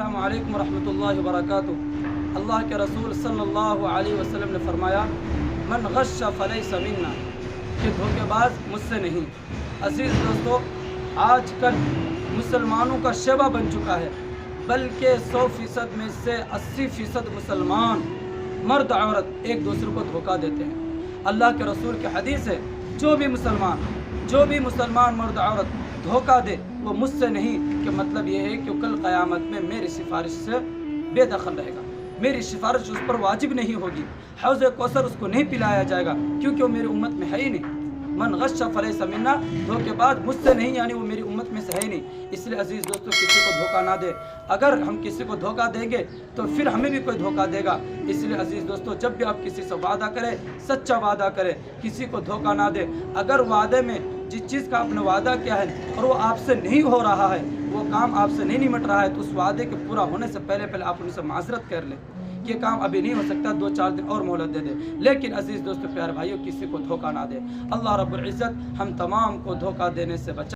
अस्सलामु अलैकुम रहमतुल्लाहि व बरकातुहू। अल्लाह के रसूल सल्लल्लाहु अलैहि वसल्लम ने फरमाया, मन गश्श फलैसा मिन्ना, कि धोखेबाज मुझसे नहीं। अजीज़ दोस्तों, आजकल मुसलमानों का शैवा बन चुका है, बल्कि 100% में से 80% मुसलमान मर्द औरत एक दूसरे को धोखा देते हैं। अल्लाह के रसूल की हदीस है, जो भी मुसलमान मर्द औरत धोखा दे वो मुझसे नहीं, कि मतलब ये है कि कल क़यामत में मेरी सिफारिश से बेदखल रहेगा, मेरी सिफारिश उस पर वाजिब नहीं होगी, हौज़ कौसर उसको नहीं पिलाया जाएगा, क्योंकि वो मेरी उम्मत में है ही नहीं। मन गश्श फलैसा मिन्ना, धोखेबाज मुझसे नहीं, यानी वो मेरी उम्मत में से है ही नहीं। इसलिए अजीज़ दोस्तों, किसी को धोखा ना दे। अगर हम किसी को धोखा देंगे तो फिर हमें भी कोई धोखा देगा। इसलिए अजीज़ दोस्तों, जब भी आप किसी से वादा करें, सच्चा वादा करें, किसी को धोखा ना दे। अगर वादे में जिस चीज़ का आपने वादा किया है और वो आपसे नहीं हो रहा है, वो काम आपसे नहीं निमट रहा है, तो उस वादे के पूरा होने से पहले आप उनसे माजरत कर लें, ये काम अभी नहीं हो सकता, 2-4 दिन और मोहलत दे दे। लेकिन अजीज़ दोस्तों, प्यारे भाइयों, किसी को धोखा ना दे। अल्लाह रब्बुल इज़्ज़त हम तमाम को धोखा देने से बचा।